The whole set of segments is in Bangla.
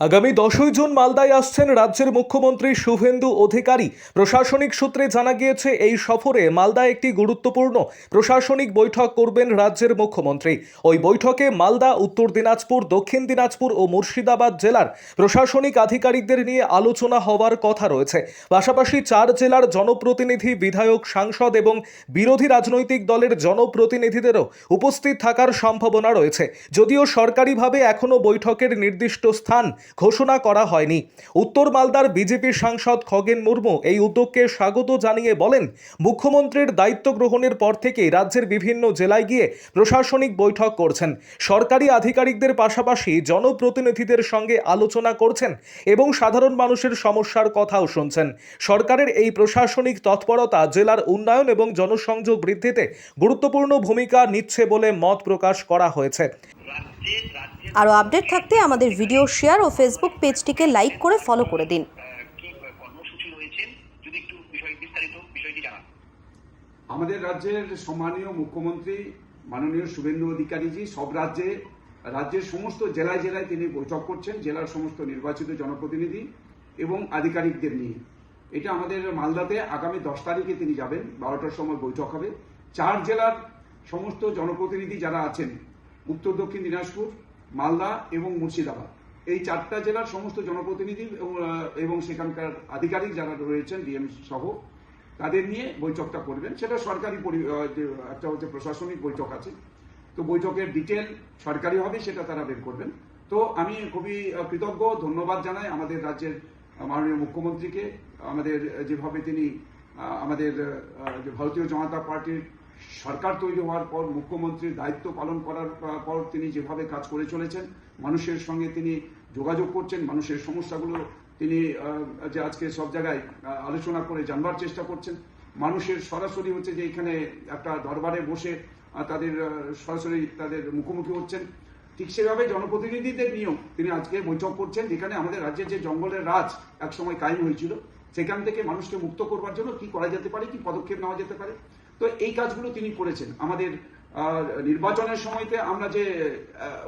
আগামী 10ই জুন মালদায় আসছেন রাজ্যের মুখ্যমন্ত্রী শুভেন্দু অধিকারী। প্রশাসনিক সূত্রে জানা গিয়েছে এই সফরে মালদায় একটি গুরুত্বপূর্ণ প্রশাসনিক বৈঠক করবেন রাজ্যের মুখ্যমন্ত্রী। ওই বৈঠকে মালদা, উত্তর দিনাজপুর, দক্ষিণ দিনাজপুর ও মুর্শিদাবাদ জেলার প্রশাসনিক আধিকারিকদের নিয়ে আলোচনা হওয়ার কথা রয়েছে। পাশাপাশি 4 জেলার জনপ্রতিনিধি, বিধায়ক, সাংসদ এবং বিরোধী রাজনৈতিক দলের জনপ্রতিনিধিদেরও উপস্থিত থাকার সম্ভাবনা রয়েছে। যদিও সরকারিভাবে এখনও বৈঠকের নির্দিষ্ট স্থান ঘোষণা করা হয়নি। উত্তর মালদার বিজেপি সাংসদ খগেন মুর্মু এই উদ্যোগকে স্বাগত জানিয়ে বলেন, মুখ্যমন্ত্রীর দায়িত্ব গ্রহণের পর থেকেই রাজ্যের বিভিন্ন জেলায় গিয়ে প্রশাসনিক বৈঠক করছেন। সরকারি আধিকারিকদের পাশাপাশি জনপ্রতিনিধিদের সঙ্গে আলোচনা করছেন এবং সাধারণ মানুষের সমস্যার কথাও শুনছেন। সরকারের এই প্রশাসনিক তৎপরতা জেলার উন্নয়ন এবং জনসংযোগ বৃদ্ধিতে গুরুত্বপূর্ণ ভূমিকা নিচ্ছে বলে মত প্রকাশ করা হয়েছে। আরও আপডেট থাকতে আমাদের ভিডিও শেয়ার ও ফেসবুক পেজটিকে লাইক করে ফলো করে দিন। আমাদের রাজ্যের সম্মানীয় মুখ্যমন্ত্রী মাননীয় শুভেন্দু অধিকারীজি সব রাজ্যের সমস্ত জেলায় জেলায় তিনি বৈঠক করছেন, জেলার সমস্ত নির্বাচিত জনপ্রতিনিধি এবং আধিকারিকদের নিয়ে। এটা আমাদের মালদাতে আগামী 10 তারিখে তিনি যাবেন, 12টার সময় বৈঠক হবে। 4 জেলার সমস্ত জনপ্রতিনিধি যারা আছেন, উত্তর দক্ষিণ দিনাজপুর, মালদা এবং মুর্শিদাবাদ, এই 4টা জেলার সমস্ত জনপ্রতিনিধি এবং সেখানকার আধিকারিক যারা রয়েছেন ডিএম সহ, তাদের নিয়ে বৈঠকটা করবেন। সেটা সরকারি একটা হচ্ছে প্রশাসনিক বৈঠক আছে, তো বৈঠকের ডিটেল সরকারি হবে, সেটা তারা বের করবেন। তো আমি খুবই কৃতজ্ঞ, ধন্যবাদ জানাই আমাদের রাজ্যের মাননীয় মুখ্যমন্ত্রীকে। আমাদের যেভাবে তিনি আমাদের ভারতীয় জনতা পার্টির সরকার তৈরি হওয়ার পর মুখ্যমন্ত্রীর দায়িত্ব পালন করার পর তিনি যেভাবে কাজ করে চলেছেন, মানুষের সঙ্গে তিনি যোগাযোগ করছেন, মানুষের সমস্যাগুলো তিনি যে আজকে সব জায়গায় আলোচনা করে জানবার চেষ্টা করছেন, মানুষের সরাসরি হচ্ছে যে এখানে একটা দরবারে বসে তাদের সরাসরি তাদের মুখোমুখি হচ্ছেন। ঠিক সেভাবে জনপ্রতিনিধিদের নিয়েও তিনি আজকে বৈঠক করছেন, যেখানে আমাদের রাজ্যের যে জঙ্গলের রাজ একসময় কায়েম হয়েছিল, সেখান থেকে মানুষকে মুক্ত করবার জন্য কি করা যেতে পারে, কি পদক্ষেপ নেওয়া যেতে পারে, তো এই কাজগুলো তিনি করেছেন। আমাদের নির্বাচনের সময়তে আমরা যে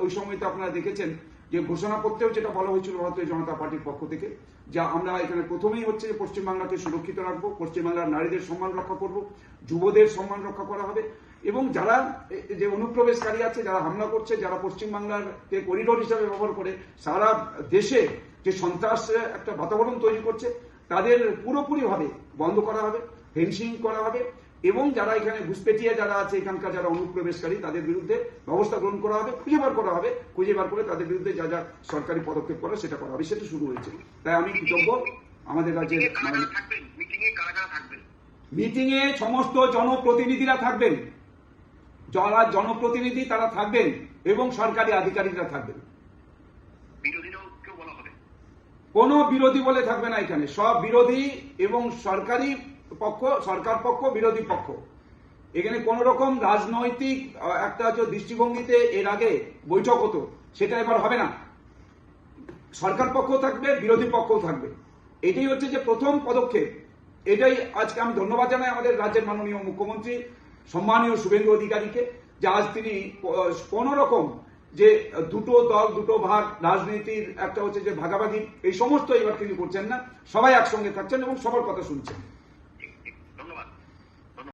ওই সময়তে আপনারা দেখেছেন যে ঘোষণাপত্রেও যেটা বলা হয়েছিল ভারতীয় জনতা পার্টির পক্ষ থেকে, যা আমরা এখানে প্রথমেই হচ্ছে পশ্চিমবাংলাকে সুরক্ষিত রাখবো, পশ্চিমবাংলার নারীদের সম্মান রক্ষা করব, যুবদের সম্মান রক্ষা করা হবে, এবং যারা যে অনুপ্রবেশকারী আছে, যারা হামলা করছে, যারা পশ্চিমবাংলাকে করিডোর হিসাবে ব্যবহার করে সারা দেশে যে সন্ত্রাসের একটা বাতাবরণ তৈরি করছে, তাদের পুরোপুরিভাবে বন্ধ করা হবে, ফেন্সিং করা হবে, এবং যারা এখানে ঘুষপেটিয়া যারা আছে, এখানকার যারা অনুপ্রবেশকারী, তাদের বিরুদ্ধে ব্যবস্থা গ্রহণ করা হবে, খুঁজে বার করে তাদের বিরুদ্ধে যা যা সরকারি পদক্ষেপ করা সেটা করা হবে। সেটা শুরু হয়েছে। তাই আমি কৃতজ্ঞ আমাদের রাজ্যের মিটিংয়ে সমস্ত জনপ্রতিনিধিরা থাকবেন, যারা জনপ্রতিনিধি তারা থাকবেন এবং সরকারি আধিকারিকরা থাকবেন। কোন বিরোধী বলে থাকবে না এখানে, সব বিরোধী এবং সরকারি পক্ষ, সরকার পক্ষ, বিরোধী পক্ষ। এখানে কোন রকম রাজনৈতিক একটা যে দৃষ্টিভঙ্গিতে এর আগে বৈঠক হতো, সেটা এবার হবে না। সরকার পক্ষ থাকবে, বিরোধী পক্ষও থাকবে। এটাই হচ্ছে যে প্রথম পদক্ষেপ। এটাই আজকে আমি ধন্যবাদ জানাই আমাদের রাজ্যের মাননীয় মুখ্যমন্ত্রী সম্মানীয় শুভেন্দু অধিকারীকে, যে আজ তিনি কোন রকম যে দুটো দল, দুটো ভাগ, রাজনীতির একটা হচ্ছে যে ভাগাভাগি, এই সমস্ত এবার তিনি করছেন না, সবাই একসঙ্গে থাকছেন এবং সবার কথা শুনছেন।